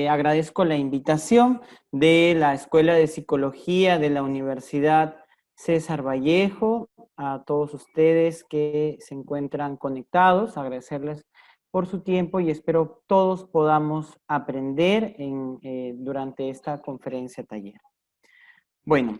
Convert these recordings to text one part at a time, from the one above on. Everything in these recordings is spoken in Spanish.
agradezco la invitación de la Escuela de Psicología de la Universidad César Vallejo, a todos ustedes que se encuentran conectados, agradecerles por su tiempo y espero todos podamos aprender durante esta conferencia taller. Bueno,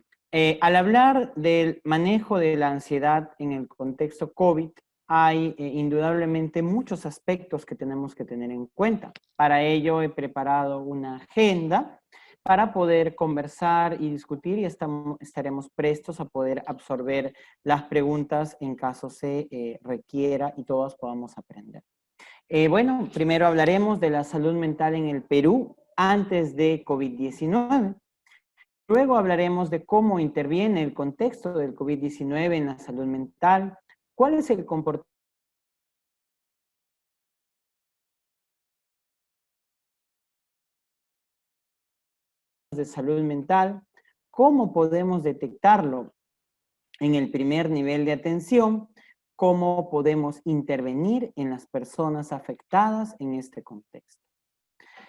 al hablar del manejo de la ansiedad en el contexto COVID, hay indudablemente muchos aspectos que tenemos que tener en cuenta. Para ello he preparado una agenda para poder conversar y discutir y estaremos prestos a poder absorber las preguntas en caso se requiera y todos podamos aprender. Bueno, primero hablaremos de la salud mental en el Perú antes de COVID-19. Luego hablaremos de cómo interviene el contexto del COVID-19 en la salud mental, cuál es el comportamiento de salud mental, cómo podemos detectarlo en el primer nivel de atención, cómo podemos intervenir en las personas afectadas en este contexto.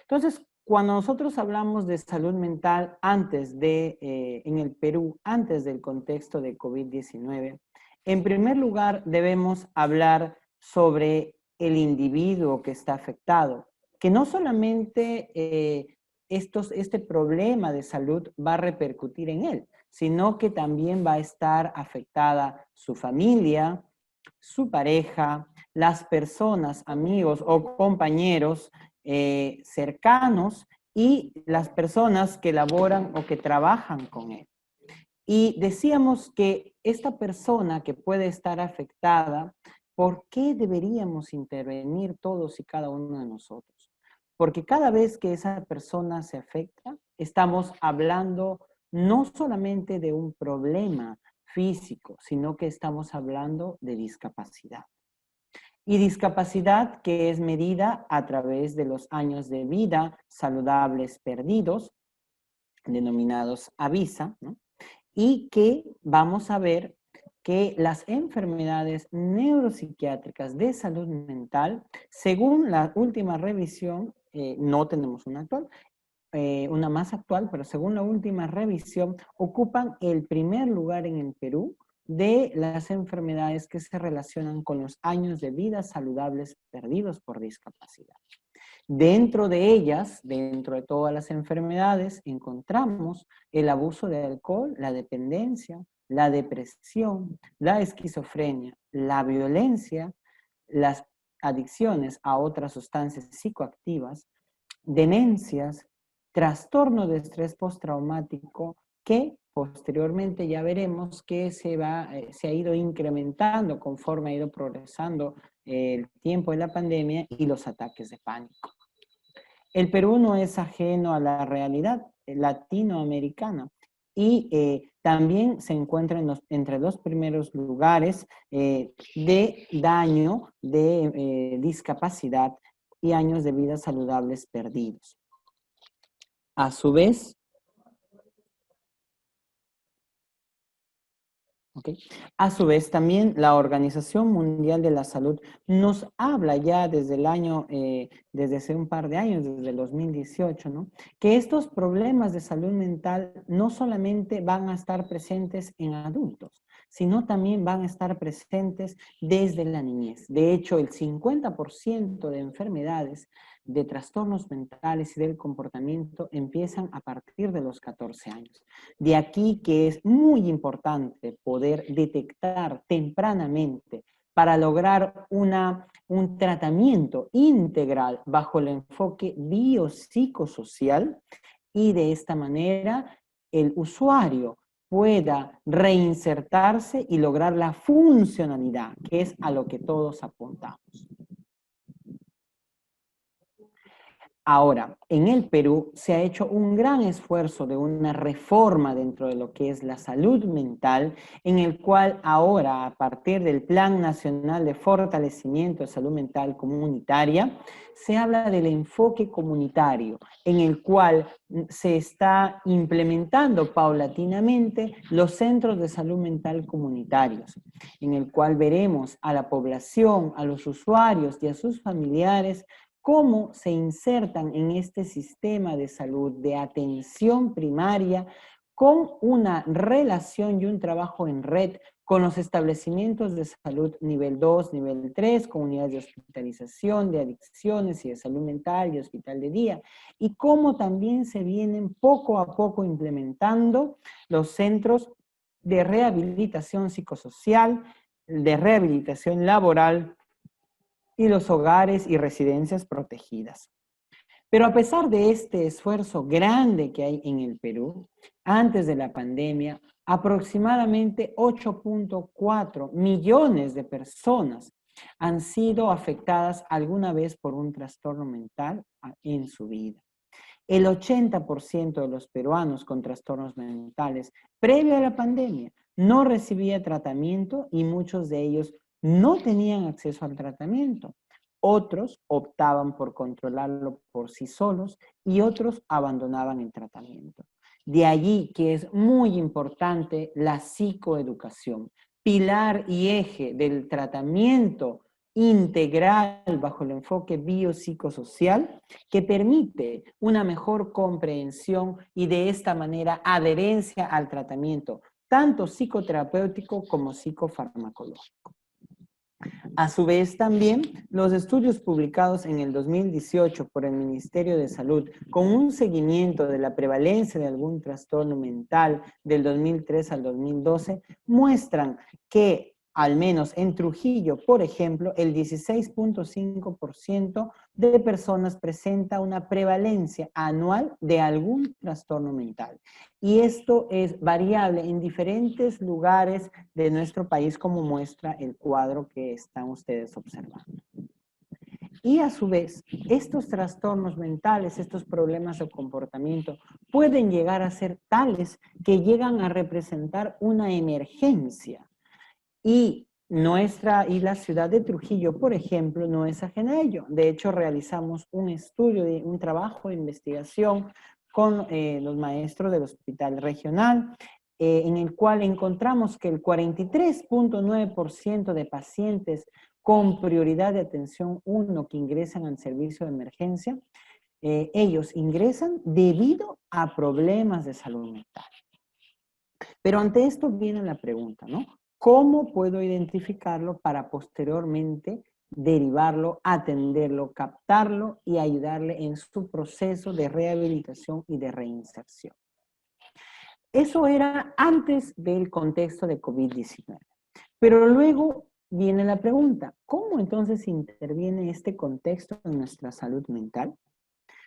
Entonces, cuando nosotros hablamos de salud mental en el Perú, antes del contexto de COVID-19, en primer lugar debemos hablar sobre el individuo que está afectado, que no solamente este problema de salud va a repercutir en él, sino que también va a estar afectada su familia, su pareja, las personas, amigos o compañeros cercanos y las personas que laboran o que trabajan con él. Y decíamos que esta persona que puede estar afectada, ¿por qué deberíamos intervenir todos y cada uno de nosotros? Porque cada vez que esa persona se afecta, estamos hablando no solamente de un problema físico, sino que estamos hablando de discapacidad. Y discapacidad que es medida a través de los años de vida saludables perdidos, denominados AVISA, ¿no? Y que vamos a ver que las enfermedades neuropsiquiátricas de salud mental, según la última revisión, no tenemos una actual, una más actual, pero según la última revisión, ocupan el primer lugar en el Perú de las enfermedades que se relacionan con los años de vida saludables perdidos por discapacidad. Dentro de ellas, dentro de todas las enfermedades, encontramos el abuso de alcohol, la dependencia, la depresión, la esquizofrenia, la violencia, las adicciones a otras sustancias psicoactivas, demencias, trastorno de estrés postraumático, que posteriormente ya veremos que se ha ido incrementando conforme ha ido progresando el tiempo de la pandemia y los ataques de pánico. El Perú no es ajeno a la realidad latinoamericana y también se encuentra entre los primeros lugares de daño, de discapacidad y años de vida saludables perdidos. A su vez, también la Organización Mundial de la Salud nos habla ya desde hace un par de años, desde el 2018, ¿no? Que estos problemas de salud mental no solamente van a estar presentes en adultos, sino también van a estar presentes desde la niñez. De hecho, el 50% de enfermedades, de trastornos mentales y del comportamiento empiezan a partir de los 14 años. De aquí que es muy importante poder detectar tempranamente para lograr un tratamiento integral bajo el enfoque biopsicosocial y de esta manera el usuario pueda reinsertarse y lograr la funcionalidad, que es a lo que todos apuntamos. Ahora, en el Perú se ha hecho un gran esfuerzo de una reforma dentro de lo que es la salud mental, en el cual ahora, a partir del Plan Nacional de Fortalecimiento de Salud Mental Comunitaria, se habla del enfoque comunitario, en el cual se está implementando paulatinamente los centros de salud mental comunitarios, en el cual veremos a la población, a los usuarios y a sus familiares cómo se insertan en este sistema de salud, de atención primaria, con una relación y un trabajo en red con los establecimientos de salud nivel 2, nivel 3, con unidades de hospitalización, de adicciones y de salud mental y hospital de día, y cómo también se vienen poco a poco implementando los centros de rehabilitación psicosocial, de rehabilitación laboral y los hogares y residencias protegidas. Pero a pesar de este esfuerzo grande que hay en el Perú, antes de la pandemia, aproximadamente 8.4 millones de personas han sido afectadas alguna vez por un trastorno mental en su vida. El 80% de los peruanos con trastornos mentales previo a la pandemia no recibía tratamiento y muchos de ellos no tenían acceso al tratamiento. Otros optaban por controlarlo por sí solos y otros abandonaban el tratamiento. De allí que es muy importante la psicoeducación, pilar y eje del tratamiento integral bajo el enfoque biopsicosocial que permite una mejor comprensión y de esta manera adherencia al tratamiento, tanto psicoterapéutico como psicofarmacológico. A su vez también, los estudios publicados en el 2018 por el Ministerio de Salud con un seguimiento de la prevalencia de algún trastorno mental del 2003 al 2012 muestran que al menos en Trujillo, por ejemplo, el 16.5% de personas presenta una prevalencia anual de algún trastorno mental. Y esto es variable en diferentes lugares de nuestro país, como muestra el cuadro que están ustedes observando. Y a su vez, estos trastornos mentales, estos problemas de comportamiento, pueden llegar a ser tales que llegan a representar una emergencia. Y la ciudad de Trujillo, por ejemplo, no es ajena a ello. De hecho, realizamos un estudio, un trabajo de investigación con los maestros del hospital regional, en el cual encontramos que el 43.9% de pacientes con prioridad de atención 1 que ingresan al servicio de emergencia, ellos ingresan debido a problemas de salud mental. Pero ante esto viene la pregunta, ¿no? ¿Cómo puedo identificarlo para posteriormente derivarlo, atenderlo, captarlo y ayudarle en su proceso de rehabilitación y de reinserción? Eso era antes del contexto de COVID-19. Pero luego viene la pregunta, ¿cómo entonces interviene este contexto en nuestra salud mental?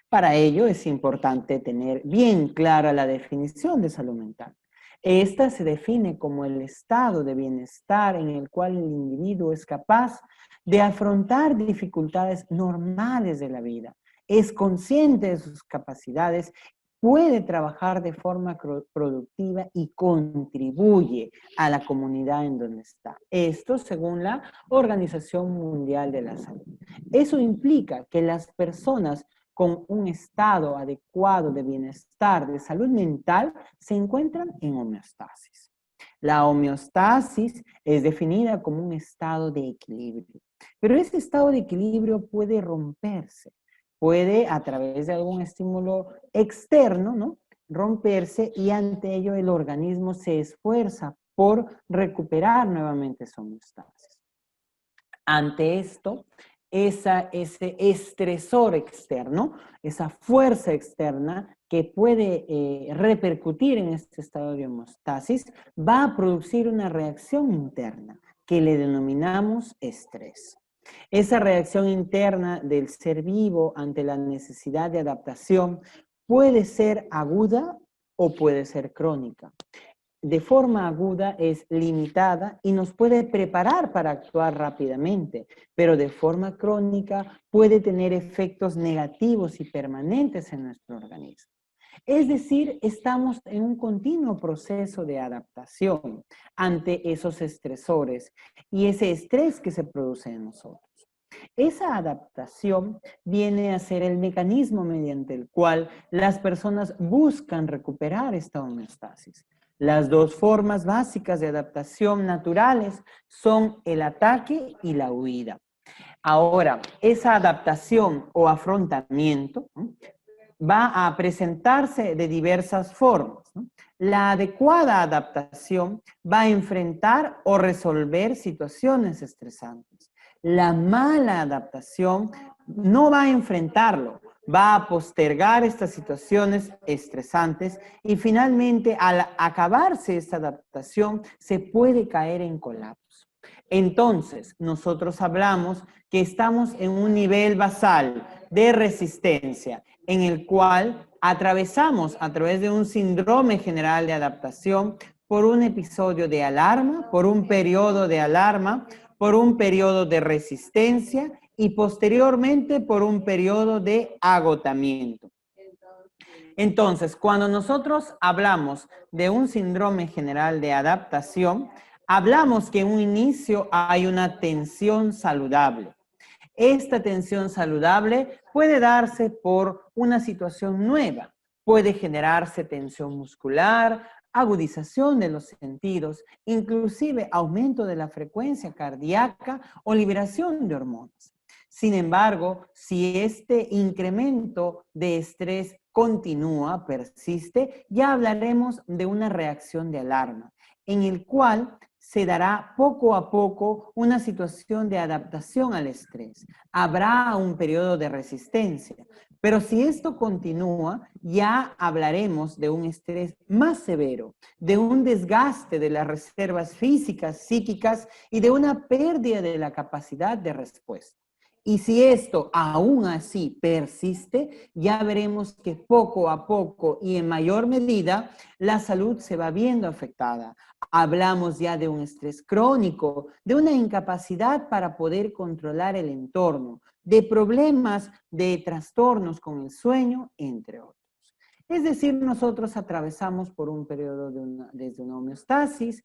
Para ello es importante tener bien clara la definición de salud mental. Esta se define como el estado de bienestar en el cual el individuo es capaz de afrontar dificultades normales de la vida, es consciente de sus capacidades, puede trabajar de forma productiva y contribuye a la comunidad en donde está. Esto según la Organización Mundial de la Salud. Eso implica que las personas con un estado adecuado de bienestar, de salud mental, se encuentran en homeostasis. La homeostasis es definida como un estado de equilibrio, pero ese estado de equilibrio puede romperse, puede a través de algún estímulo externo, ¿no?, romperse y ante ello el organismo se esfuerza por recuperar nuevamente su homeostasis. Ante esto, ese estresor externo, esa fuerza externa que puede repercutir en este estado de homeostasis, va a producir una reacción interna que le denominamos estrés. Esa reacción interna del ser vivo ante la necesidad de adaptación puede ser aguda o puede ser crónica. De forma aguda es limitada y nos puede preparar para actuar rápidamente, pero de forma crónica puede tener efectos negativos y permanentes en nuestro organismo. Es decir, estamos en un continuo proceso de adaptación ante esos estresores y ese estrés que se produce en nosotros. Esa adaptación viene a ser el mecanismo mediante el cual las personas buscan recuperar esta homeostasis. Las dos formas básicas de adaptación naturales son el ataque y la huida. Ahora, esa adaptación o afrontamiento, ¿no?, va a presentarse de diversas formas, ¿no? La adecuada adaptación va a enfrentar o resolver situaciones estresantes. La mala adaptación no va a enfrentarlo, va a postergar estas situaciones estresantes y finalmente al acabarse esta adaptación se puede caer en colapso. Entonces, nosotros hablamos que estamos en un nivel basal de resistencia, en el cual atravesamos a través de un síndrome general de adaptación por un episodio de alarma, por un periodo de alarma, por un periodo de resistencia y posteriormente por un periodo de agotamiento. Entonces, cuando nosotros hablamos de un síndrome general de adaptación, hablamos que en un inicio hay una tensión saludable. Esta tensión saludable puede darse por una situación nueva. Puede generarse tensión muscular, agudización de los sentidos, inclusive aumento de la frecuencia cardíaca o liberación de hormonas. Sin embargo, si este incremento de estrés continúa, persiste, ya hablaremos de una reacción de alarma, en el cual se dará poco a poco una situación de adaptación al estrés. Habrá un periodo de resistencia, pero si esto continúa, ya hablaremos de un estrés más severo, de un desgaste de las reservas físicas, psíquicas y de una pérdida de la capacidad de respuesta. Y si esto aún así persiste, ya veremos que poco a poco y en mayor medida la salud se va viendo afectada. Hablamos ya de un estrés crónico, de una incapacidad para poder controlar el entorno, de problemas, de trastornos con el sueño, entre otros. Es decir, nosotros atravesamos por un periodo desde una homeostasis,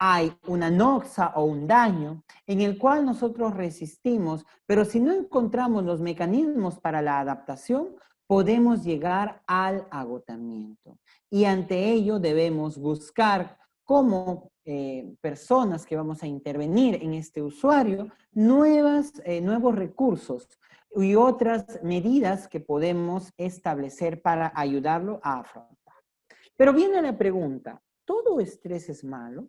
hay una noxa o un daño en el cual nosotros resistimos, pero si no encontramos los mecanismos para la adaptación, podemos llegar al agotamiento. Y ante ello debemos buscar como personas que vamos a intervenir en este usuario, nuevos recursos y otras medidas que podemos establecer para ayudarlo a afrontar. Pero viene la pregunta, ¿todo estrés es malo?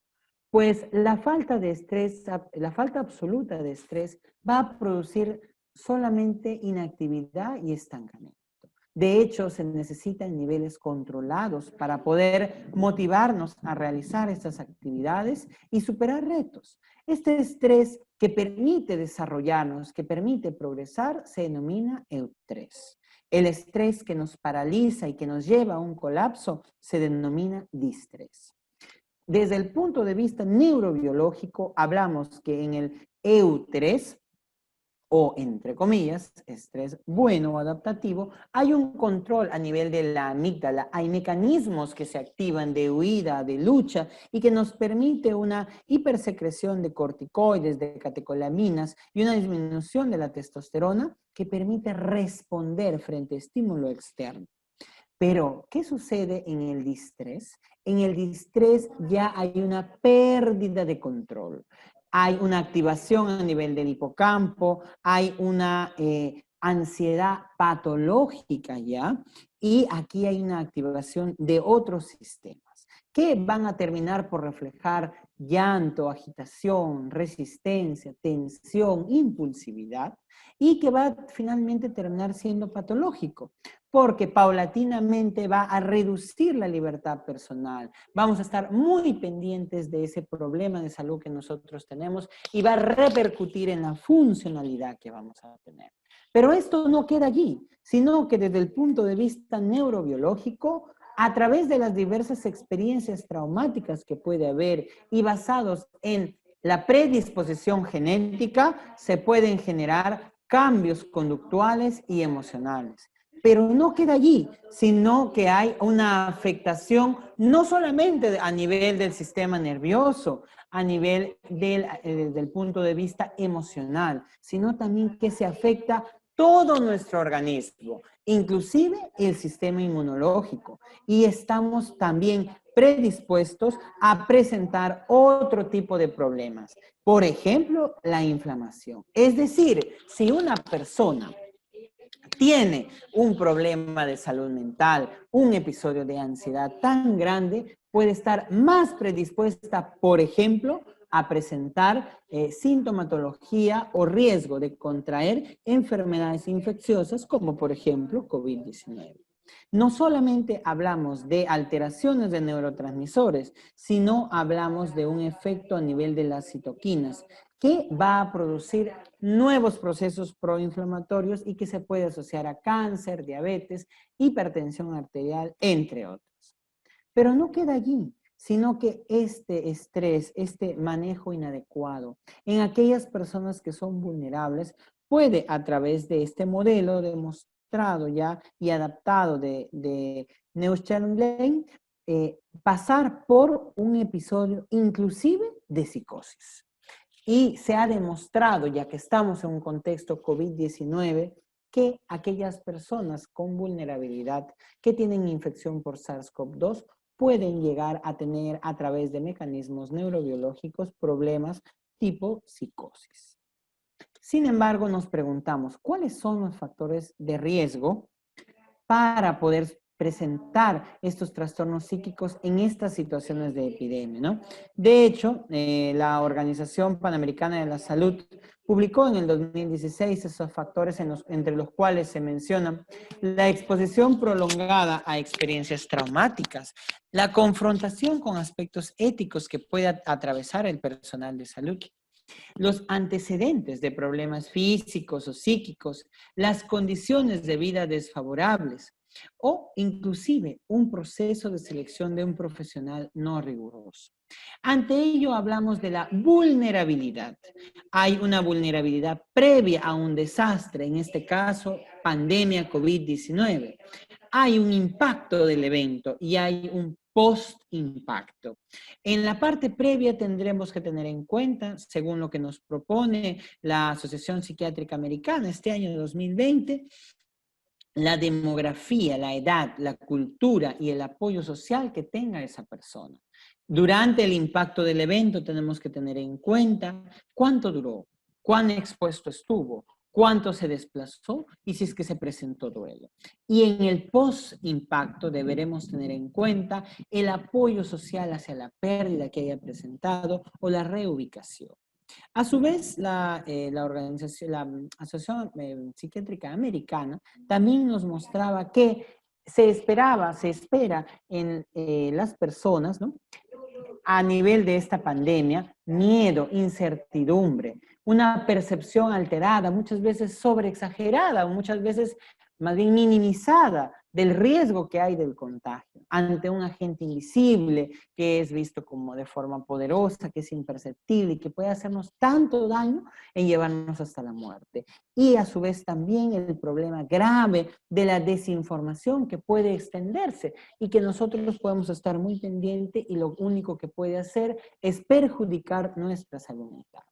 Pues la falta de estrés, la falta absoluta de estrés va a producir solamente inactividad y estancamiento. De hecho, se necesitan niveles controlados para poder motivarnos a realizar estas actividades y superar retos. Este estrés que permite desarrollarnos, que permite progresar, se denomina eustrés. El estrés que nos paraliza y que nos lleva a un colapso se denomina distrés. Desde el punto de vista neurobiológico, hablamos que en el eustrés, o entre comillas, estrés bueno o adaptativo, hay un control a nivel de la amígdala, hay mecanismos que se activan de huida, de lucha, y que nos permite una hipersecreción de corticoides, de catecolaminas y una disminución de la testosterona que permite responder frente a estímulo externo. Pero, ¿qué sucede en el distrés? En el distrés ya hay una pérdida de control. Hay una activación a nivel del hipocampo, hay una ansiedad patológica ya, y aquí hay una activación de otros sistemas que van a terminar por reflejar llanto, agitación, resistencia, tensión, impulsividad, y que va a finalmente terminar siendo patológico, porque paulatinamente va a reducir la libertad personal. Vamos a estar muy pendientes de ese problema de salud que nosotros tenemos y va a repercutir en la funcionalidad que vamos a tener. Pero esto no queda allí, sino que desde el punto de vista neurobiológico, a través de las diversas experiencias traumáticas que puede haber y basados en la predisposición genética, se pueden generar cambios conductuales y emocionales. Pero no queda allí, sino que hay una afectación no solamente a nivel del sistema nervioso, a nivel del punto de vista emocional, sino también que se afecta todo nuestro organismo, inclusive el sistema inmunológico, y estamos también predispuestos a presentar otro tipo de problemas. Por ejemplo, la inflamación. Es decir, si una persona tiene un problema de salud mental, un episodio de ansiedad tan grande, puede estar más predispuesta, por ejemplo, a presentar sintomatología o riesgo de contraer enfermedades infecciosas como por ejemplo COVID-19. No solamente hablamos de alteraciones de neurotransmisores, sino hablamos de un efecto a nivel de las citoquinas que va a producir nuevos procesos proinflamatorios y que se puede asociar a cáncer, diabetes, hipertensión arterial, entre otros. Pero no queda allí, sino que este estrés, este manejo inadecuado en aquellas personas que son vulnerables puede a través de este modelo demostrado ya y adaptado de Neuschel-Lane pasar por un episodio inclusive de psicosis. Y se ha demostrado, ya que estamos en un contexto COVID-19, que aquellas personas con vulnerabilidad que tienen infección por SARS-CoV-2 pueden llegar a tener a través de mecanismos neurobiológicos problemas tipo psicosis. Sin embargo, nos preguntamos, ¿cuáles son los factores de riesgo para poder presentar estos trastornos psíquicos en estas situaciones de epidemia, ¿no? De hecho, la Organización Panamericana de la Salud publicó en el 2016 esos factores entre los cuales se mencionan la exposición prolongada a experiencias traumáticas, la confrontación con aspectos éticos que pueda atravesar el personal de salud, los antecedentes de problemas físicos o psíquicos, las condiciones de vida desfavorables o inclusive un proceso de selección de un profesional no riguroso. Ante ello hablamos de la vulnerabilidad. Hay una vulnerabilidad previa a un desastre, en este caso pandemia COVID-19. Hay un impacto del evento y hay un post-impacto. En la parte previa tendremos que tener en cuenta, según lo que nos propone la Asociación Psiquiátrica Americana este año 2020, la demografía, la edad, la cultura y el apoyo social que tenga esa persona. Durante el impacto del evento tenemos que tener en cuenta cuánto duró, cuán expuesto estuvo, cuánto se desplazó y si es que se presentó duelo. Y en el post-impacto deberemos tener en cuenta el apoyo social hacia la pérdida que haya presentado o la reubicación. A su vez, la Asociación Psiquiátrica Americana también nos mostraba que se espera en las personas, ¿no?, a nivel de esta pandemia, miedo, incertidumbre, una percepción alterada, muchas veces sobreexagerada, muchas veces más bien minimizada del riesgo que hay del contagio ante un agente invisible que es visto como de forma poderosa, que es imperceptible y que puede hacernos tanto daño en llevarnos hasta la muerte. Y a su vez también el problema grave de la desinformación que puede extenderse y que nosotros podemos estar muy pendientes y lo único que puede hacer es perjudicar nuestra salud mental.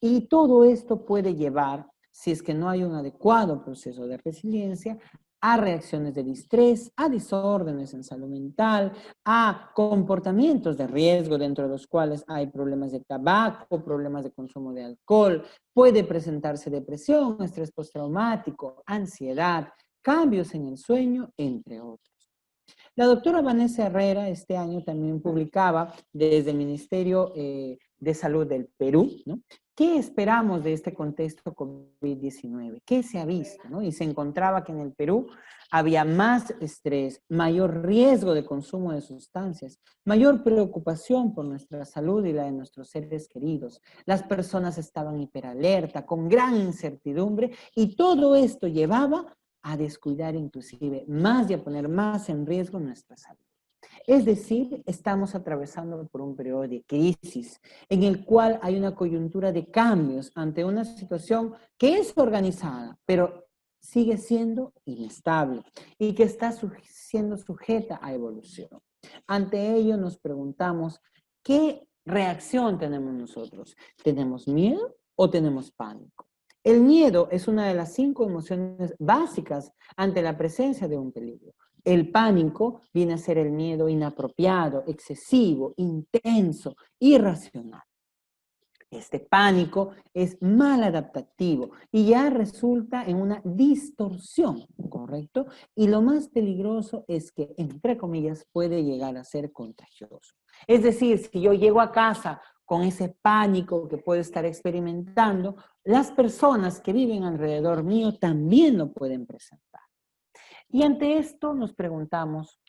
Y todo esto puede llevar, si es que no hay un adecuado proceso de resiliencia, a reacciones de distrés, a desórdenes en salud mental, a comportamientos de riesgo dentro de los cuales hay problemas de tabaco, problemas de consumo de alcohol, puede presentarse depresión, estrés postraumático, ansiedad, cambios en el sueño, entre otros. La doctora Vanessa Herrera este año también publicaba desde el Ministerio de Salud del Perú, ¿no?, ¿qué esperamos de este contexto COVID-19? ¿Qué se ha visto, ¿no? Y se encontraba que en el Perú había más estrés, mayor riesgo de consumo de sustancias, mayor preocupación por nuestra salud y la de nuestros seres queridos. Las personas estaban hiperalerta, con gran incertidumbre, y todo esto llevaba a descuidar inclusive más y a poner más en riesgo nuestra salud. Es decir, estamos atravesando por un periodo de crisis en el cual hay una coyuntura de cambios ante una situación que es organizada, pero sigue siendo inestable y que está siendo sujeta a evolución. Ante ello nos preguntamos, ¿qué reacción tenemos nosotros? ¿Tenemos miedo o tenemos pánico? El miedo es una de las 5 emociones básicas ante la presencia de un peligro. El pánico viene a ser el miedo inapropiado, excesivo, intenso, irracional. Este pánico es mal adaptativo y ya resulta en una distorsión, ¿correcto? Y lo más peligroso es que, entre comillas, puede llegar a ser contagioso. Es decir, si yo llego a casa con ese pánico que puedo estar experimentando, las personas que viven alrededor mío también lo pueden presentar. Y ante esto nos preguntamos,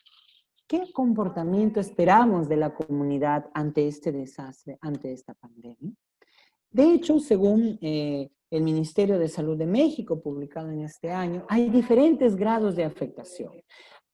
¿qué comportamiento esperamos de la comunidad ante este desastre, ante esta pandemia? De hecho, según el Ministerio de Salud de México, publicado en este año, hay diferentes grados de afectación.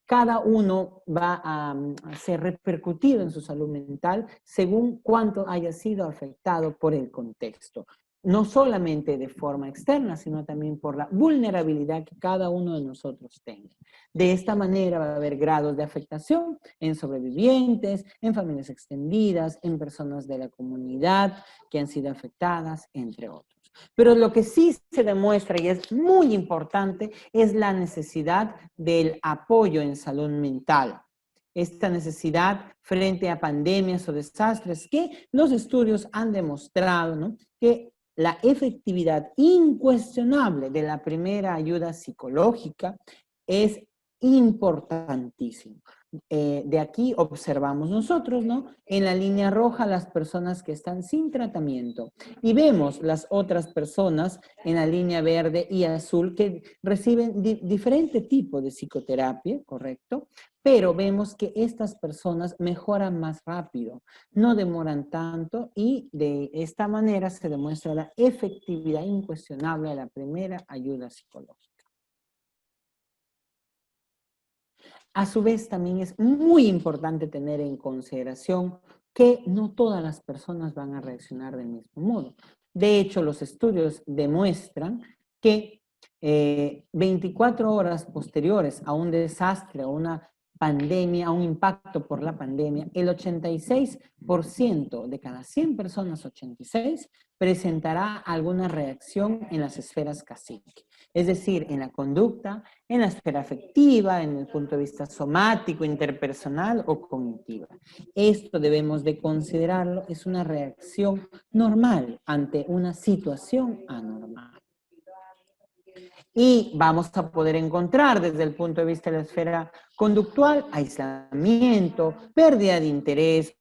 Cada uno va a ser repercutido en su salud mental según cuánto haya sido afectado por el contexto. No solamente de forma externa, sino también por la vulnerabilidad que cada uno de nosotros tenga. De esta manera va a haber grados de afectación en sobrevivientes, en familias extendidas, en personas de la comunidad que han sido afectadas, entre otros. Pero lo que sí se demuestra, y es muy importante, es la necesidad del apoyo en salud mental. Esta necesidad frente a pandemias o desastres que los estudios han demostrado, ¿no?, que la efectividad incuestionable de la primera ayuda psicológica es importantísimo. De aquí observamos nosotros, ¿no?, en la línea roja las personas que están sin tratamiento y vemos las otras personas en la línea verde y azul que reciben diferente tipo de psicoterapia, ¿correcto? Pero vemos que estas personas mejoran más rápido, no demoran tanto y de esta manera se demuestra la efectividad incuestionable de la primera ayuda psicológica. A su vez, también es muy importante tener en consideración que no todas las personas van a reaccionar del mismo modo. De hecho, los estudios demuestran que 24 horas posteriores a un desastre, a una pandemia, a un impacto por la pandemia, el 86% de cada 100 personas, 86, presentará alguna reacción en las esferas cacique. Es decir, en la conducta, en la esfera afectiva, en el punto de vista somático, interpersonal o cognitiva. Esto debemos de considerarlo, es una reacción normal ante una situación anormal. Y vamos a poder encontrar desde el punto de vista de la esfera conductual, aislamiento, pérdida de interés,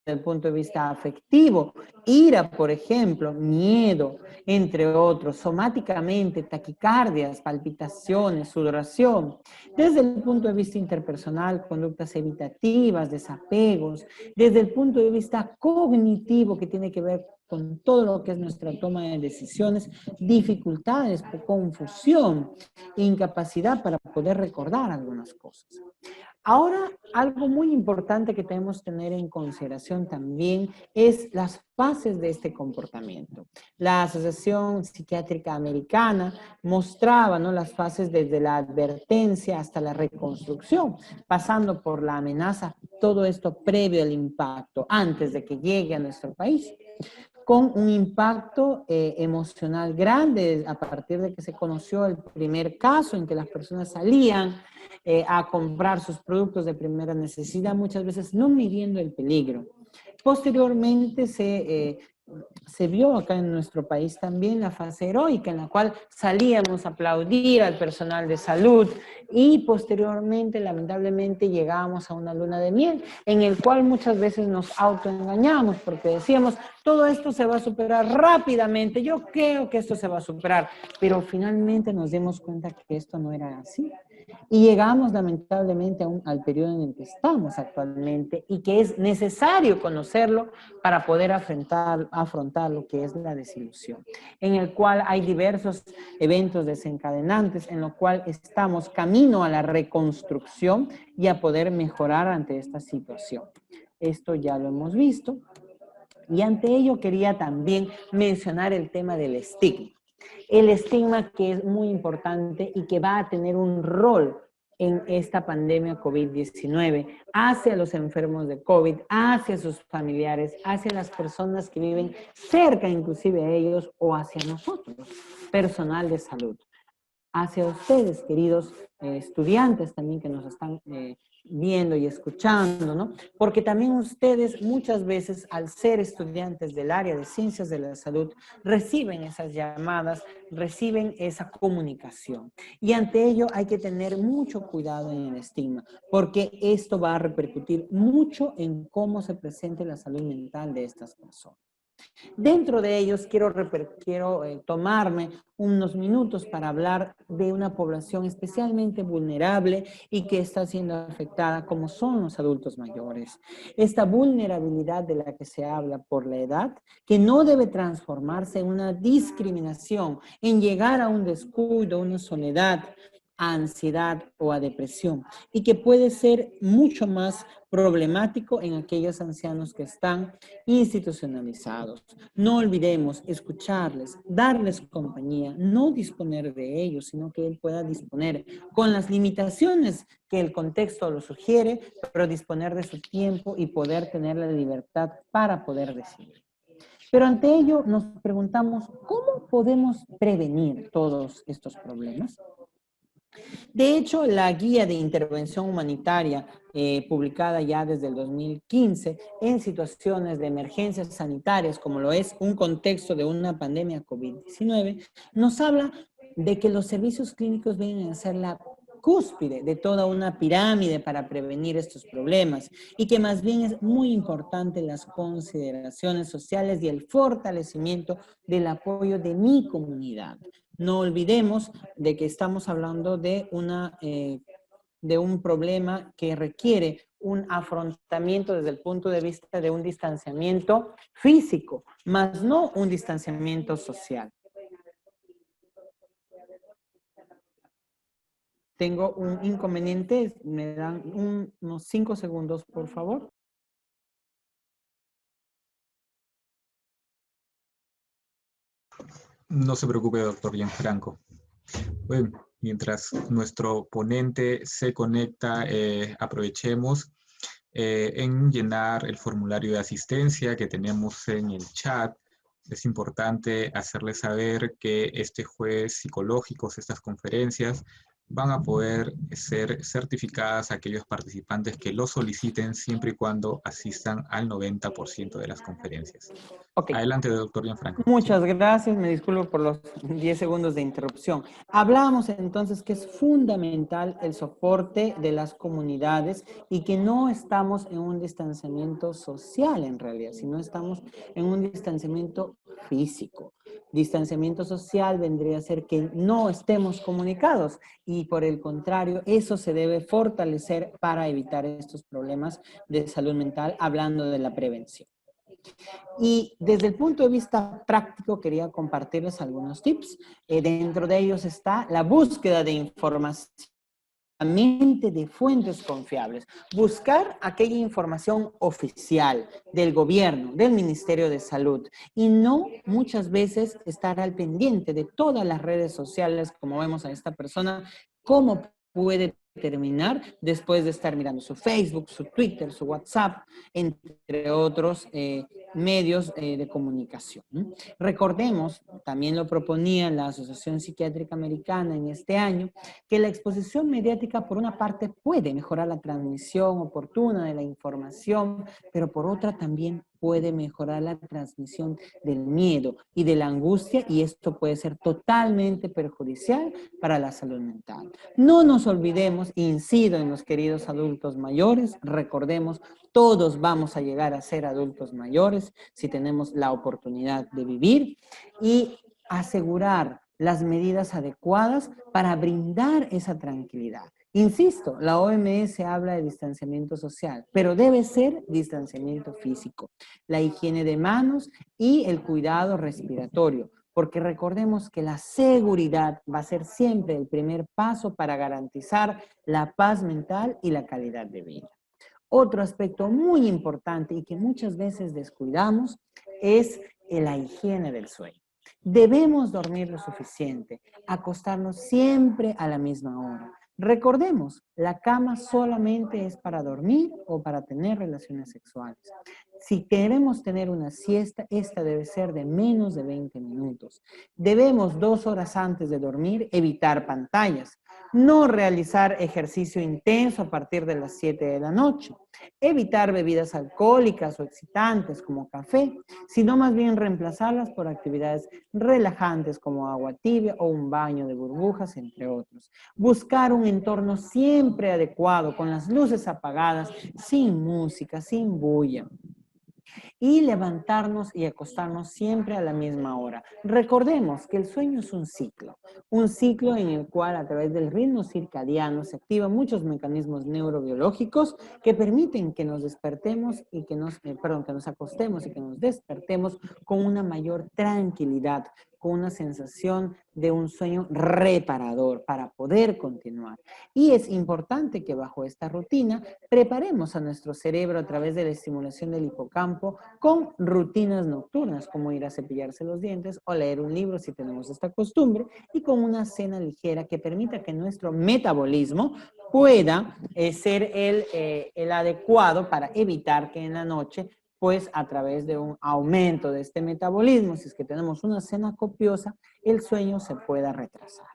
desde el punto de vista afectivo, ira, por ejemplo, miedo, entre otros, somáticamente, taquicardias, palpitaciones, sudoración. Desde el punto de vista interpersonal, conductas evitativas, desapegos. Desde el punto de vista cognitivo, que tiene que ver con todo lo que es nuestra toma de decisiones, dificultades, confusión, incapacidad para poder recordar algunas cosas. Ahora, algo muy importante que tenemos que tener en consideración también es las fases de este comportamiento. La Asociación Psiquiátrica Americana mostraba, ¿no?, las fases desde la advertencia hasta la reconstrucción, pasando por la amenaza, todo esto previo al impacto, antes de que llegue a nuestro país, con un impacto emocional grande a partir de que se conoció el primer caso en que las personas salían a comprar sus productos de primera necesidad, muchas veces no midiendo el peligro. Posteriormente se vio acá en nuestro país también la fase heroica, en la cual salíamos a aplaudir al personal de salud y posteriormente, lamentablemente, llegábamos a una luna de miel, en el cual muchas veces nos autoengañamos porque decíamos, todo esto se va a superar rápidamente, yo creo que esto se va a superar, pero finalmente nos dimos cuenta que esto no era así. Y llegamos lamentablemente al periodo en el que estamos actualmente y que es necesario conocerlo para poder afrontar lo que es la desilusión, en el cual hay diversos eventos desencadenantes, en lo cual estamos camino a la reconstrucción y a poder mejorar ante esta situación. Esto ya lo hemos visto. Y ante ello quería también mencionar el tema del estigma. El estigma que es muy importante y que va a tener un rol en esta pandemia COVID-19 hacia los enfermos de COVID, hacia sus familiares, hacia las personas que viven cerca inclusive a ellos o hacia nosotros, personal de salud. Hacia ustedes, queridos estudiantes también que nos están viendo y escuchando, ¿no? Porque también ustedes muchas veces, al ser estudiantes del área de ciencias de la salud, reciben esas llamadas, reciben esa comunicación. Y ante ello hay que tener mucho cuidado en el estigma, porque esto va a repercutir mucho en cómo se presente la salud mental de estas personas. Dentro de ellos quiero tomarme unos minutos para hablar de una población especialmente vulnerable y que está siendo afectada, como son los adultos mayores. Esta vulnerabilidad de la que se habla por la edad, que no debe transformarse en una discriminación, en llegar a un descuido, una soledad, a ansiedad o a depresión, y que puede ser mucho más problemático en aquellos ancianos que están institucionalizados. No olvidemos escucharles, darles compañía, no disponer de ellos, sino que él pueda disponer con las limitaciones que el contexto lo sugiere, pero disponer de su tiempo y poder tener la libertad para poder decidir. Pero ante ello nos preguntamos, ¿cómo podemos prevenir todos estos problemas? De hecho, la guía de intervención humanitaria publicada ya desde el 2015 en situaciones de emergencias sanitarias, como lo es un contexto de una pandemia COVID-19, nos habla de que los servicios clínicos vienen a ser la cúspide de toda una pirámide para prevenir estos problemas y que más bien es muy importante las consideraciones sociales y el fortalecimiento del apoyo de mi comunidad. No olvidemos de que estamos hablando de un problema que requiere un afrontamiento desde el punto de vista de un distanciamiento físico, más no un distanciamiento social. Tengo un inconveniente, me dan unos 5 segundos, por favor. No se preocupe, doctor Gianfranco. Bueno, mientras nuestro ponente se conecta, aprovechemos en llenar el formulario de asistencia que tenemos en el chat. Es importante hacerles saber que este jueves psicológicos, estas conferencias, van a poder ser certificadas a aquellos participantes que lo soliciten siempre y cuando asistan al 90% de las conferencias. Okay. Adelante, doctor Gianfranco. Muchas gracias, me disculpo por los 10 segundos de interrupción. Hablamos entonces que es fundamental el soporte de las comunidades y que no estamos en un distanciamiento social en realidad, sino estamos en un distanciamiento físico. Distanciamiento social vendría a ser que no estemos comunicados y por el contrario, eso se debe fortalecer para evitar estos problemas de salud mental, hablando de la prevención. Y desde el punto de vista práctico quería compartirles algunos tips. Dentro de ellos está la búsqueda de información de fuentes confiables. Buscar aquella información oficial del gobierno, del Ministerio de Salud y no muchas veces estar al pendiente de todas las redes sociales, como vemos a esta persona, cómo puede terminar después de estar mirando su Facebook, su Twitter, su WhatsApp, entre otros medios de comunicación. Recordemos, también lo proponía la Asociación Psiquiátrica Americana en este año, que la exposición mediática por una parte puede mejorar la transmisión oportuna de la información, pero por otra también puede mejorar la transmisión del miedo y de la angustia y esto puede ser totalmente perjudicial para la salud mental. No nos olvidemos, incido en los queridos adultos mayores, recordemos, todos vamos a llegar a ser adultos mayores si tenemos la oportunidad de vivir y asegurar las medidas adecuadas para brindar esa tranquilidad. Insisto, la OMS habla de distanciamiento social, pero debe ser distanciamiento físico, la higiene de manos y el cuidado respiratorio, porque recordemos que la seguridad va a ser siempre el primer paso para garantizar la paz mental y la calidad de vida. Otro aspecto muy importante y que muchas veces descuidamos es la higiene del sueño. Debemos dormir lo suficiente, acostarnos siempre a la misma hora, Recordemos, la cama solamente es para dormir o para tener relaciones sexuales. Si queremos tener una siesta, esta debe ser de menos de 20 minutos. Debemos 2 horas antes de dormir evitar pantallas. No realizar ejercicio intenso a partir de las 7 de la noche. Evitar bebidas alcohólicas o excitantes como café, sino más bien reemplazarlas por actividades relajantes como agua tibia o un baño de burbujas, entre otros. Buscar un entorno siempre adecuado, con las luces apagadas, sin música, sin bulla. Y levantarnos y acostarnos siempre a la misma hora. Recordemos que el sueño es un ciclo en el cual a través del ritmo circadiano se activan muchos mecanismos neurobiológicos que permiten que nos despertemos y que nos acostemos y que nos despertemos con una mayor tranquilidad, con una sensación de un sueño reparador para poder continuar. Y es importante que bajo esta rutina preparemos a nuestro cerebro a través de la estimulación del hipocampo con rutinas nocturnas, como ir a cepillarse los dientes o leer un libro si tenemos esta costumbre, y con una cena ligera que permita que nuestro metabolismo pueda ser el adecuado para evitar que en la noche, pues a través de un aumento de este metabolismo, si es que tenemos una cena copiosa, el sueño se pueda retrasar.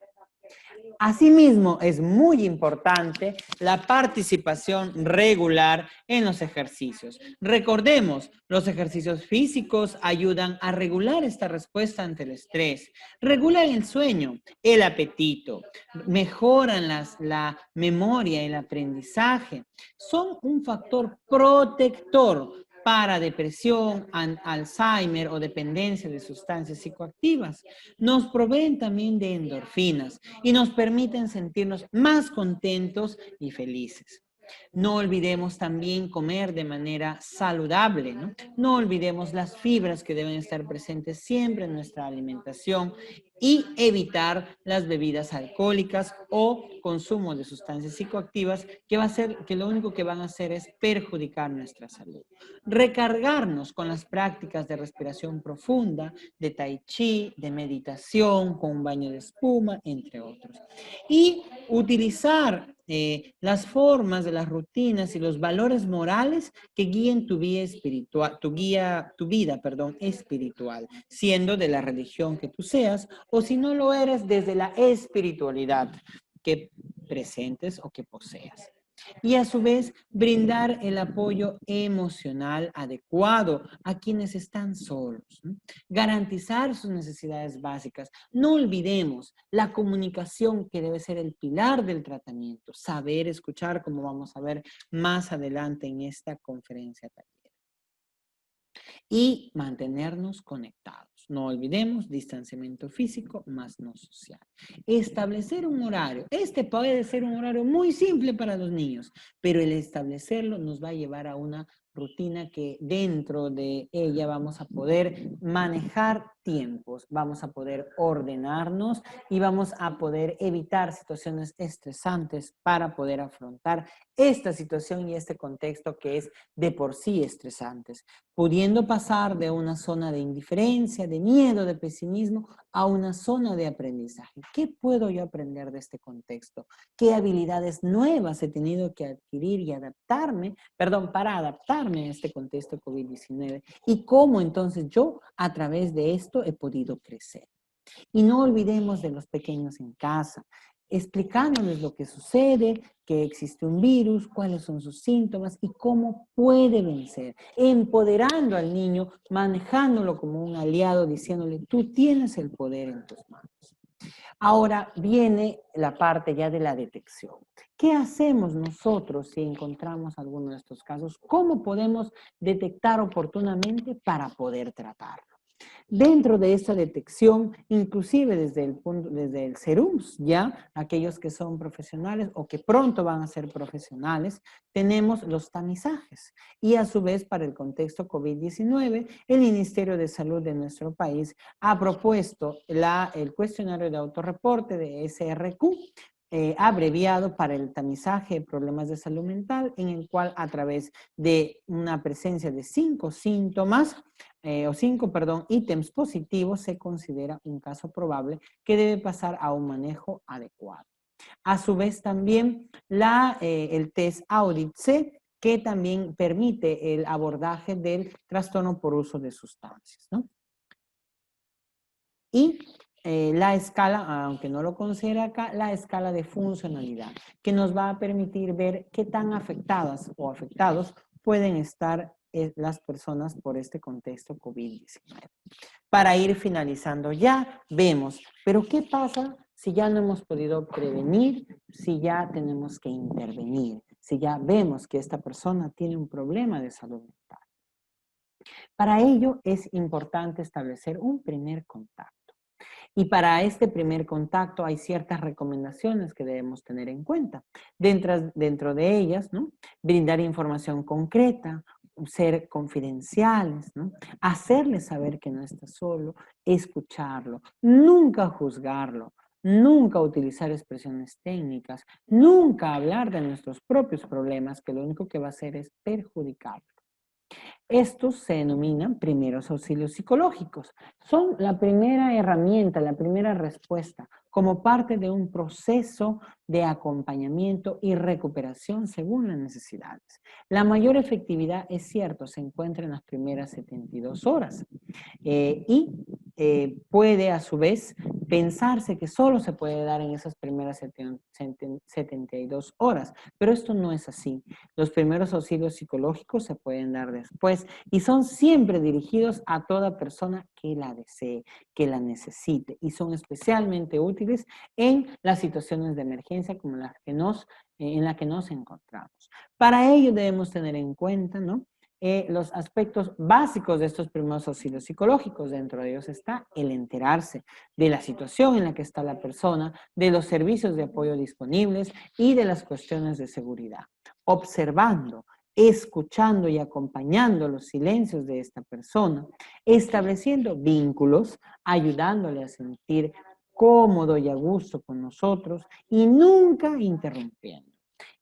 Asimismo, es muy importante la participación regular en los ejercicios. Recordemos, los ejercicios físicos ayudan a regular esta respuesta ante el estrés, regulan el sueño, el apetito, mejoran la memoria, el aprendizaje. Son un factor protector para depresión, Alzheimer o dependencia de sustancias psicoactivas. Nos proveen también de endorfinas y nos permiten sentirnos más contentos y felices. No olvidemos también comer de manera saludable, ¿no? No olvidemos las fibras que deben estar presentes siempre en nuestra alimentación y evitar las bebidas alcohólicas o consumo de sustancias psicoactivas que lo único que van a hacer es perjudicar nuestra salud. Recargarnos con las prácticas de respiración profunda, de tai chi, de meditación, con un baño de espuma, entre otros. Y utilizar las formas de las rutinas y los valores morales que guíen tu vida espiritual, espiritual, siendo de la religión que tú seas, o si no lo eres, desde la espiritualidad que presentes o que poseas. Y a su vez, brindar el apoyo emocional adecuado a quienes están solos, ¿no? Garantizar sus necesidades básicas. No olvidemos la comunicación, que debe ser el pilar del tratamiento. Saber escuchar, como vamos a ver más adelante en esta conferencia taller. Y mantenernos conectados. No olvidemos distanciamiento físico más no social. Establecer un horario. Este puede ser un horario muy simple para los niños, pero el establecerlo nos va a llevar a una rutina que dentro de ella vamos a poder manejar tiempos, vamos a poder ordenarnos y vamos a poder evitar situaciones estresantes para poder afrontar esta situación y este contexto que es de por sí estresantes, pudiendo pasar de una zona de indiferencia, de miedo, de pesimismo, a una zona de aprendizaje. ¿Qué puedo yo aprender de este contexto? ¿Qué habilidades nuevas he tenido que adquirir y para adaptarme a este contexto COVID-19? ¿Y cómo entonces yo a través de esto he podido crecer? Y no olvidemos de los pequeños en casa, explicándoles lo que sucede, que existe un virus, cuáles son sus síntomas y cómo puede vencer, empoderando al niño, manejándolo como un aliado, diciéndole, tú tienes el poder en tus manos. Ahora viene la parte ya de la detección. ¿Qué hacemos nosotros si encontramos alguno de estos casos? ¿Cómo podemos detectar oportunamente para poder tratarlo? Dentro de esta detección, inclusive desde el SERUMS, ya aquellos que son profesionales o que pronto van a ser profesionales, tenemos los tamizajes. Y a su vez, para el contexto COVID-19, el Ministerio de Salud de nuestro país ha propuesto el cuestionario de autorreporte de SRQ, abreviado para el tamizaje de problemas de salud mental, en el cual a través de una presencia de 5 síntomas, ítems positivos, se considera un caso probable que debe pasar a un manejo adecuado. A su vez también el test Audit-C, que también permite el abordaje del trastorno por uso de sustancias, ¿no? Y la escala, aunque no lo considera acá, la escala de funcionalidad, que nos va a permitir ver qué tan afectadas o afectados pueden estar las personas por este contexto COVID-19. Para ir finalizando ya, vemos, pero ¿qué pasa si ya no hemos podido prevenir, si ya tenemos que intervenir, si ya vemos que esta persona tiene un problema de salud mental? Para ello es importante establecer un primer contacto. Y para este primer contacto hay ciertas recomendaciones que debemos tener en cuenta. Dentro de ellas, ¿no? Brindar información concreta, ser confidenciales, ¿no? Hacerle saber que no está solo, escucharlo, nunca juzgarlo, nunca utilizar expresiones técnicas, nunca hablar de nuestros propios problemas, que lo único que va a hacer es perjudicarlo. Estos se denominan primeros auxilios psicológicos. Son la primera herramienta, la primera respuesta, como parte de un proceso de acompañamiento y recuperación según las necesidades. La mayor efectividad, es cierto, se encuentra en las primeras 72 horas y puede a su vez pensarse que solo se puede dar en esas primeras 72 horas, pero esto no es así. Los primeros auxilios psicológicos se pueden dar después y son siempre dirigidos a toda persona que la desee, que la necesite, y son especialmente útiles en las situaciones de emergencia como las que en la que nos encontramos. Para ello debemos tener en cuenta, ¿no? Los aspectos básicos de estos primeros auxilios psicológicos. Dentro de ellos está el enterarse de la situación en la que está la persona, de los servicios de apoyo disponibles y de las cuestiones de seguridad. Observando, escuchando y acompañando los silencios de esta persona, estableciendo vínculos, ayudándole a sentir cómodo y a gusto con nosotros y nunca interrumpiendo.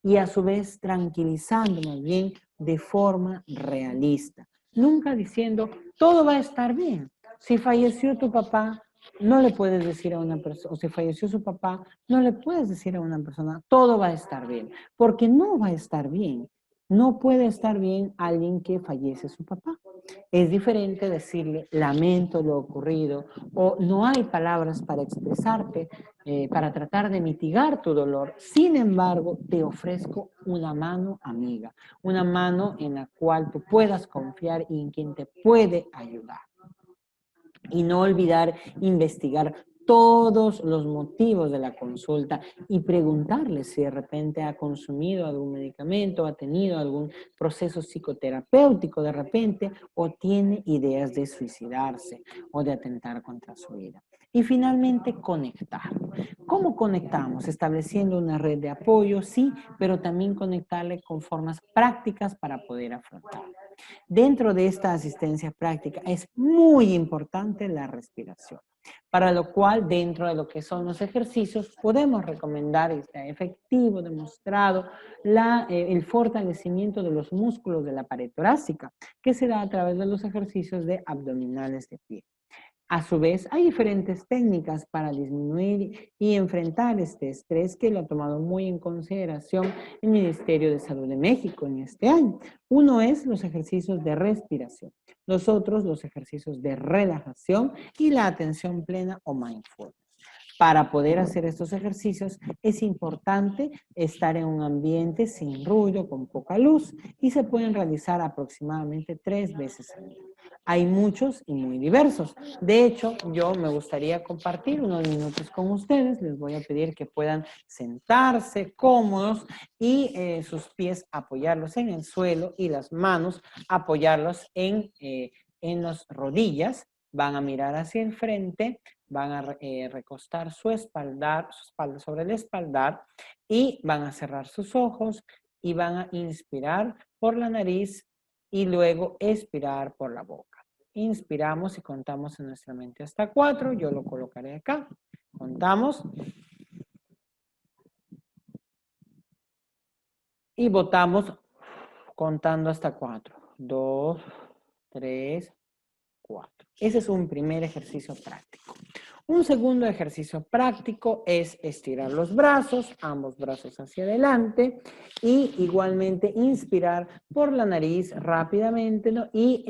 Y a su vez tranquilizando más bien de forma realista. Nunca diciendo, todo va a estar bien. Si falleció tu papá, no le puedes decir a una persona, o si falleció su papá, no le puedes decir a una persona, todo va a estar bien, porque no va a estar bien. No puede estar bien alguien que fallece su papá. Es diferente decirle, lamento lo ocurrido, o no hay palabras para expresarte, para tratar de mitigar tu dolor. Sin embargo, te ofrezco una mano amiga, una mano en la cual tú puedas confiar y en quien te puede ayudar. Y no olvidar investigar todos los motivos de la consulta y preguntarle si de repente ha consumido algún medicamento, ha tenido algún proceso psicoterapéutico de repente, o tiene ideas de suicidarse o de atentar contra su vida. Y finalmente, conectar. ¿Cómo conectamos? Estableciendo una red de apoyo, sí, pero también conectarle con formas prácticas para poder afrontar. Dentro de esta asistencia práctica es muy importante la respiración, para lo cual dentro de lo que son los ejercicios podemos recomendar, está efectivo, demostrado, el fortalecimiento de los músculos de la pared torácica, que se da a través de los ejercicios de abdominales de pie. A su vez, hay diferentes técnicas para disminuir y enfrentar este estrés que lo ha tomado muy en consideración el Ministerio de Salud de México en este año. Uno es los ejercicios de respiración, los otros los ejercicios de relajación y la atención plena o mindfulness. Para poder hacer estos ejercicios es importante estar en un ambiente sin ruido, con poca luz, y se pueden realizar aproximadamente 3 veces al día. Hay muchos y muy diversos. De hecho, yo me gustaría compartir unos minutos con ustedes. Les voy a pedir que puedan sentarse cómodos y sus pies apoyarlos en el suelo y las manos apoyarlos en las rodillas. Van a mirar hacia el frente, van a recostar su espalda sobre el espaldar y van a cerrar sus ojos y van a inspirar por la nariz y luego expirar por la boca. Inspiramos y contamos en nuestra mente hasta 4. Yo lo colocaré acá. Contamos. Y botamos contando hasta 4. 2, 3, 4. Ese es un primer ejercicio práctico. Un segundo ejercicio práctico es estirar los brazos, ambos brazos hacia adelante, y igualmente inspirar por la nariz rápidamente, ¿no? Y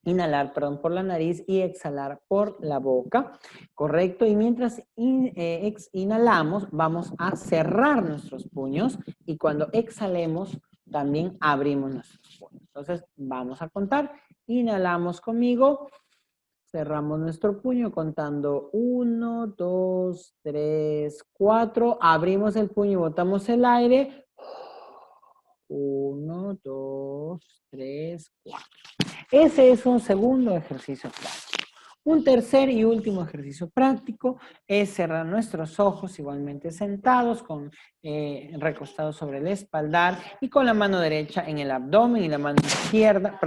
inhalar, perdón, por la nariz y exhalar por la boca, ¿correcto? Y mientras inhalamos, vamos a cerrar nuestros puños y cuando exhalemos, también abrimos nuestros puños. Entonces, vamos a contar. Inhalamos conmigo. Cerramos nuestro puño contando 1, 2, 3, 4. Abrimos el puño y botamos el aire. 1, 2, 3, 4. Ese es un segundo ejercicio práctico. Un tercer y último ejercicio práctico es cerrar nuestros ojos igualmente sentados, recostados sobre el espaldar y con la mano derecha en el abdomen y la mano izquierda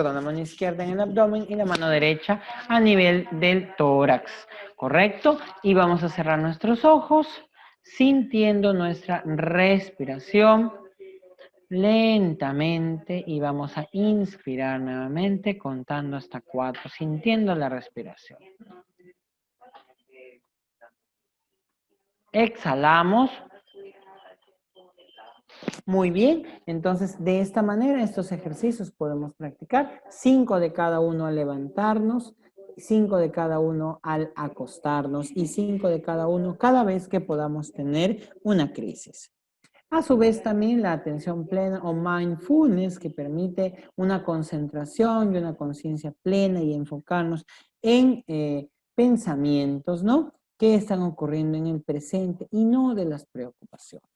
en el abdomen y la mano derecha a nivel del tórax, ¿correcto? Y vamos a cerrar nuestros ojos sintiendo nuestra respiración lentamente y vamos a inspirar nuevamente contando hasta 4, sintiendo la respiración. Exhalamos. Muy bien, entonces de esta manera estos ejercicios podemos practicar 5 de cada uno al levantarnos, 5 de cada uno al acostarnos y 5 de cada uno cada vez que podamos tener una crisis. A su vez también la atención plena o mindfulness que permite una concentración y una conciencia plena y enfocarnos en pensamientos, ¿no? Que están ocurriendo en el presente y no de las preocupaciones.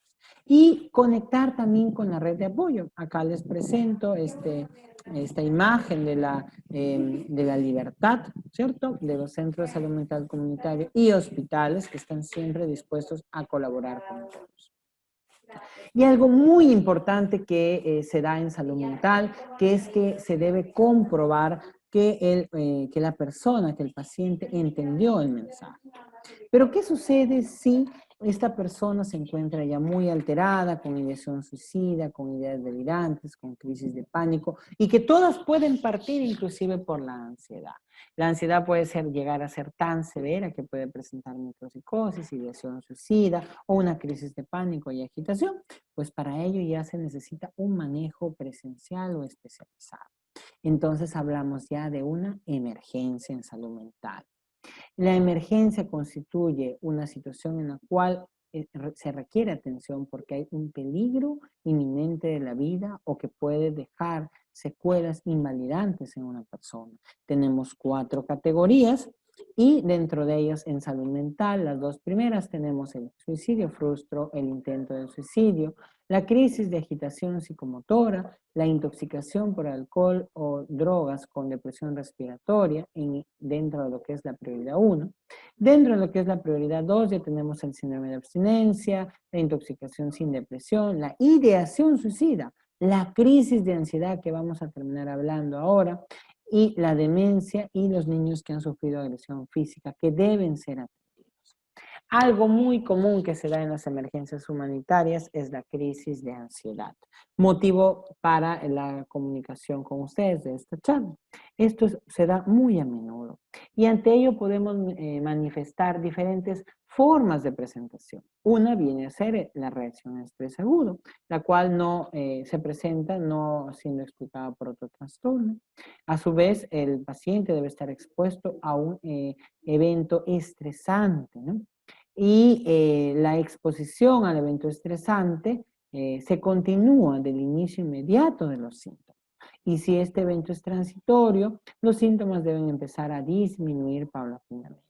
Y conectar también con la red de apoyo. Acá les presento esta imagen de la libertad, ¿cierto? De los centros de salud mental comunitario y hospitales que están siempre dispuestos a colaborar con todos. Y algo muy importante que se da en salud mental, que es que se debe comprobar que la persona, que el paciente entendió el mensaje. Pero ¿qué sucede si esta persona se encuentra ya muy alterada, con ideación suicida, con ideas delirantes, con crisis de pánico, y que todas pueden partir inclusive por la ansiedad? La ansiedad puede llegar a ser tan severa que puede presentar micropsicosis, ideación suicida o una crisis de pánico y agitación. Pues para ello ya se necesita un manejo presencial o especializado. Entonces hablamos ya de una emergencia en salud mental. La emergencia constituye una situación en la cual se requiere atención porque hay un peligro inminente de la vida o que puede dejar secuelas invalidantes en una persona. Tenemos 4 categorías y dentro de ellas en salud mental, las 2 primeras tenemos el suicidio frustro, el intento de suicidio, la crisis de agitación psicomotora, la intoxicación por alcohol o drogas con depresión respiratoria dentro de lo que es la prioridad 1. Dentro de lo que es la prioridad 2 ya tenemos el síndrome de abstinencia, la intoxicación sin depresión, la ideación suicida, la crisis de ansiedad que vamos a terminar hablando ahora, y la demencia y los niños que han sufrido agresión física que deben ser atendidos. Algo muy común que se da en las emergencias humanitarias es la crisis de ansiedad, motivo para la comunicación con ustedes de esta charla. Esto se da muy a menudo y ante ello podemos manifestar diferentes formas de presentación. Una viene a ser la reacción a estrés agudo, la cual no se presenta no siendo explicada por otro trastorno. A su vez, el paciente debe estar expuesto a un evento estresante, ¿no? Y la exposición al evento estresante se continúa del inicio inmediato de los síntomas. Y si este evento es transitorio, los síntomas deben empezar a disminuir paulatinamente.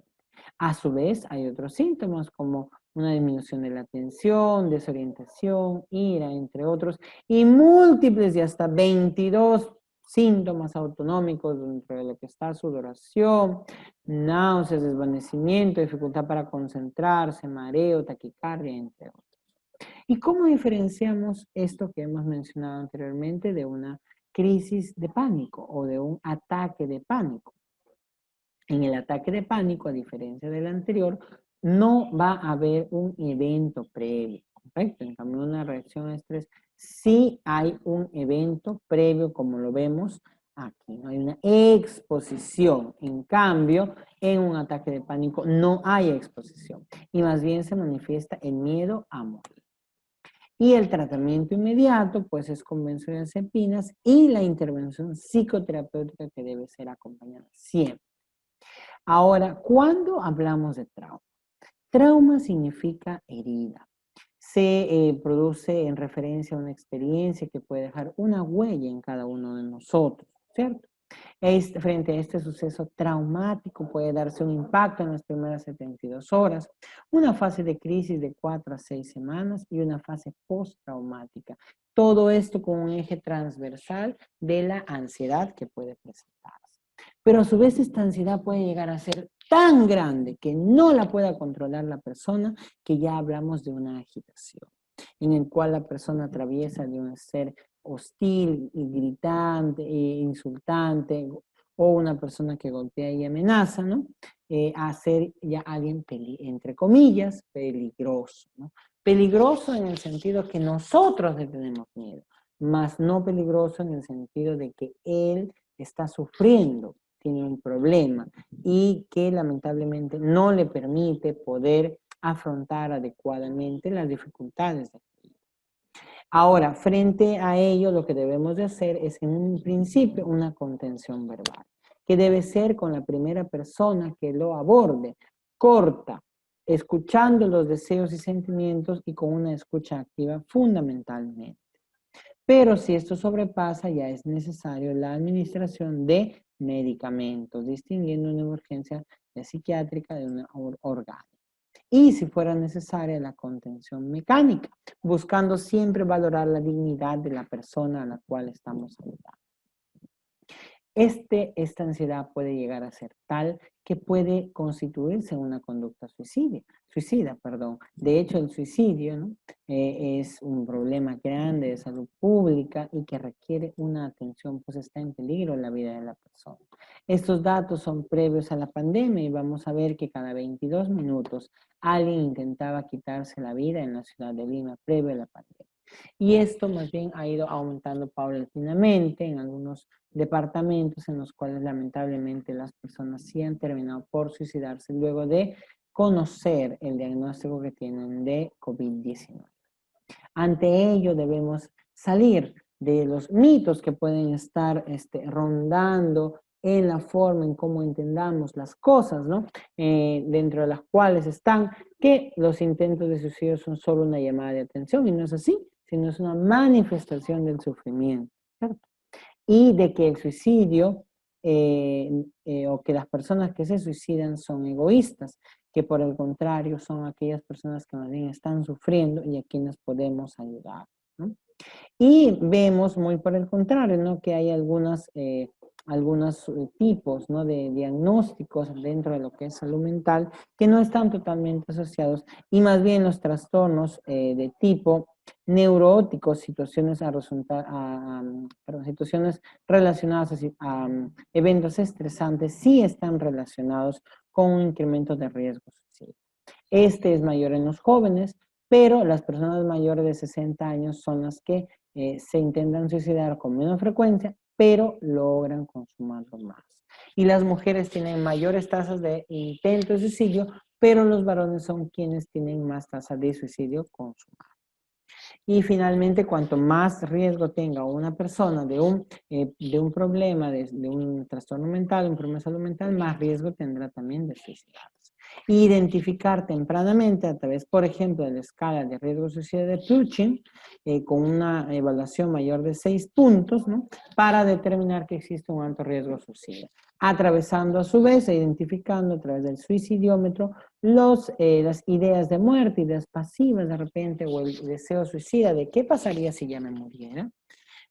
A su vez, hay otros síntomas como una disminución de la atención, desorientación, ira, entre otros, y múltiples y hasta 22 síntomas autonómicos dentro de lo que está sudoración, náuseas, desvanecimiento, dificultad para concentrarse, mareo, taquicardia, entre otros. ¿Y cómo diferenciamos esto que hemos mencionado anteriormente de una crisis de pánico o de un ataque de pánico? En el ataque de pánico, a diferencia del anterior, no va a haber un evento previo, ¿correcto? En cambio, una reacción a estrés sí hay un evento previo, como lo vemos Aquí no hay una exposición. En cambio, en un ataque de pánico no hay exposición y más bien se manifiesta el miedo a morir. Y el tratamiento inmediato, pues, es con benzodiazepinas y la intervención psicoterapéutica que debe ser acompañada siempre. Ahora, ¿cuándo hablamos de trauma? Trauma significa herida. Se produce en referencia a una experiencia que puede dejar una huella en cada uno de nosotros, ¿cierto? Frente a este suceso traumático puede darse un impacto en las primeras 72 horas, una fase de crisis de 4 a 6 semanas y una fase postraumática. Todo esto con un eje transversal de la ansiedad que puede presentarse. Pero a su vez esta ansiedad puede llegar a ser tan grande que no la pueda controlar la persona, que ya hablamos de una agitación, en el cual la persona atraviesa de un ser hostil y gritante e insultante, o una persona que golpea y amenaza, ¿no? A ser ya alguien, entre comillas, peligroso, ¿no? Peligroso en el sentido que nosotros le tenemos miedo, más no peligroso en el sentido de que él está sufriendo, tiene un problema y que lamentablemente no le permite poder afrontar adecuadamente las dificultades de la vida. Ahora, frente a ello, lo que debemos de hacer es, en un principio, una contención verbal, que debe ser con la primera persona que lo aborde, corta, escuchando los deseos y sentimientos y con una escucha activa fundamentalmente. Pero si esto sobrepasa, ya es necesario la administración de medicamentos, distinguiendo una urgencia psiquiátrica de una orgánica. Y si fuera necesaria la contención mecánica, buscando siempre valorar la dignidad de la persona a la cual estamos ayudando. Esta ansiedad puede llegar a ser tal que puede constituirse en una conducta suicida. De hecho, el suicidio, ¿no? Es un problema grande de salud pública y que requiere una atención, pues está en peligro la vida de la persona. Estos datos son previos a la pandemia y vamos a ver que cada 22 minutos alguien intentaba quitarse la vida en la ciudad de Lima previo a la pandemia. Y esto más bien ha ido aumentando paulatinamente en algunos departamentos en los cuales lamentablemente las personas sí han terminado por suicidarse luego de conocer el diagnóstico que tienen de COVID-19. Ante ello debemos salir de los mitos que pueden estar rondando en la forma en cómo entendamos las cosas, ¿no? Dentro de las cuales están que los intentos de suicidio son solo una llamada de atención, y no es así, sino es una manifestación del sufrimiento, ¿cierto? Y de que el suicidio o que las personas que se suicidan son egoístas, que por el contrario son aquellas personas que más bien están sufriendo y a quienes podemos ayudar, ¿no? Y vemos muy por el contrario, ¿no? Que hay algunos tipos, ¿no? De diagnósticos dentro de lo que es salud mental que no están totalmente asociados, y más bien los trastornos de tipo neuróticos, situaciones situaciones relacionadas a eventos estresantes, sí están relacionados con un incremento de riesgo suicida. Este es mayor en los jóvenes, pero las personas mayores de 60 años son las que se intentan suicidar con menos frecuencia, pero logran consumarlo más. Y las mujeres tienen mayores tasas de intento de suicidio, pero los varones son quienes tienen más tasas de suicidio consumado. Y finalmente, cuanto más riesgo tenga una persona de un problema, de un trastorno mental, un problema de salud mental, más riesgo tendrá también de suicidarse. Identificar tempranamente a través, por ejemplo, de la escala de riesgo suicida de Plutching, con una evaluación mayor de 6 puntos, ¿no? Para determinar que existe un alto riesgo suicida. Atravesando a su vez e identificando a través del suicidiómetro las ideas de muerte, ideas pasivas de repente, o el deseo suicida de qué pasaría si ya me muriera.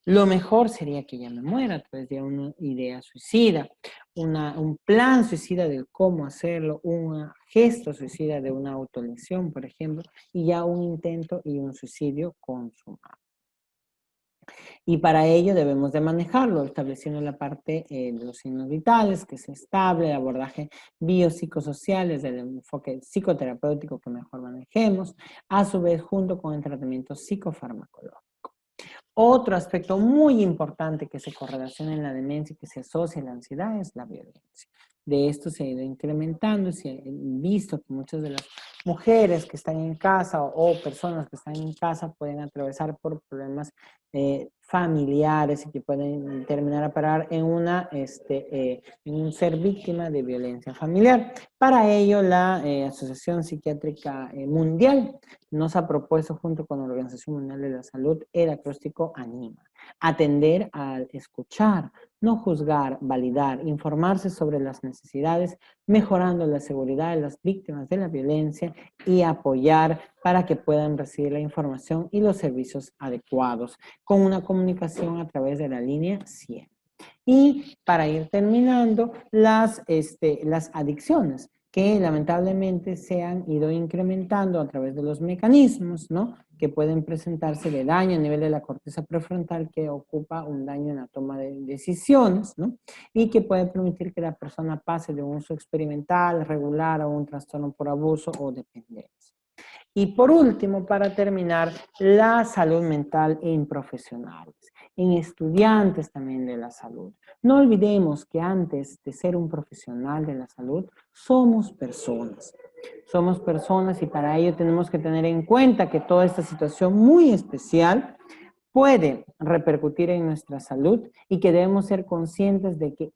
Lo mejor sería que ya me muera a través de una idea suicida, un plan suicida de cómo hacerlo, un gesto suicida de una autolesión, por ejemplo, y ya un intento y un suicidio consumado. Y para ello debemos de manejarlo, estableciendo la parte de los signos vitales, que es estable, el abordaje biopsicosocial, desde el enfoque psicoterapéutico que mejor manejemos, a su vez junto con el tratamiento psicofarmacológico. Otro aspecto muy importante que se correlaciona en la demencia y que se asocia a la ansiedad es la violencia. De esto se ha ido incrementando, se ha visto que muchas de las mujeres que están en casa o personas que están en casa pueden atravesar por problemas familiares y que pueden terminar a parar en en un ser víctima de violencia familiar. Para ello, la Asociación Psiquiátrica Mundial nos ha propuesto, junto con la Organización Mundial de la Salud, el acróstico ANIMA. Atender al escuchar, no juzgar, validar, informarse sobre las necesidades, mejorando la seguridad de las víctimas de la violencia y apoyar para que puedan recibir la información y los servicios adecuados, con una comunicación a través de la línea 100. Y para ir terminando, las adicciones, que lamentablemente se han ido incrementando a través de los mecanismos, ¿no?, que pueden presentarse de daño a nivel de la corteza prefrontal, que ocupa un daño en la toma de decisiones, ¿no?, y que puede permitir que la persona pase de un uso experimental, regular, a un trastorno por abuso o dependencia. Y por último, para terminar, la salud mental en profesionales, en estudiantes también de la salud. No olvidemos que antes de ser un profesional de la salud, somos personas. Somos personas y para ello tenemos que tener en cuenta que toda esta situación muy especial puede repercutir en nuestra salud y que debemos ser conscientes de que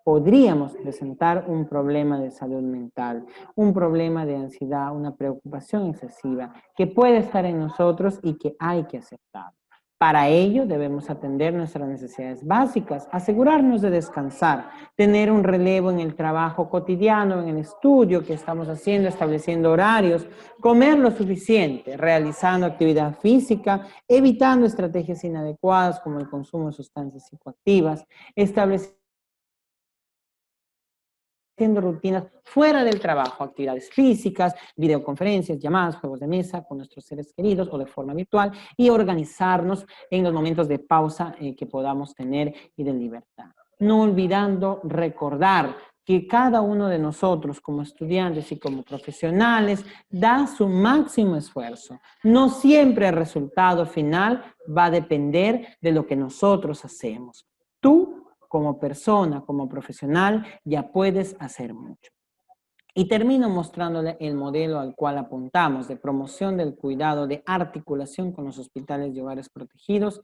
podríamos presentar un problema de salud mental, un problema de ansiedad, una preocupación excesiva que puede estar en nosotros y que hay que aceptar. Para ello debemos atender nuestras necesidades básicas, asegurarnos de descansar, tener un relevo en el trabajo cotidiano, en el estudio que estamos haciendo, estableciendo horarios, comer lo suficiente, realizando actividad física, evitando estrategias inadecuadas como el consumo de sustancias psicoactivas, estableciendo rutinas fuera del trabajo, actividades físicas, videoconferencias, llamadas, juegos de mesa con nuestros seres queridos o de forma virtual y organizarnos en los momentos de pausa que podamos tener y de libertad. No olvidando recordar que cada uno de nosotros como estudiantes y como profesionales da su máximo esfuerzo. No siempre el resultado final va a depender de lo que nosotros hacemos. Tú, como persona, como profesional, ya puedes hacer mucho. Y termino mostrándole el modelo al cual apuntamos de promoción del cuidado de articulación con los hospitales y hogares protegidos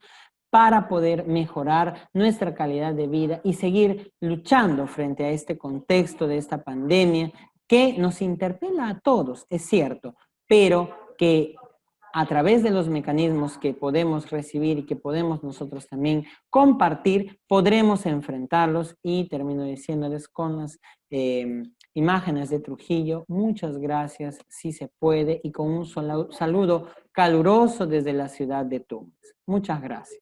para poder mejorar nuestra calidad de vida y seguir luchando frente a este contexto de esta pandemia que nos interpela a todos, es cierto, pero que a través de los mecanismos que podemos recibir y que podemos nosotros también compartir, podremos enfrentarlos. Y termino diciéndoles con las imágenes de Trujillo, muchas gracias, si se puede, y con un saludo caluroso desde la ciudad de Tumbes. Muchas gracias.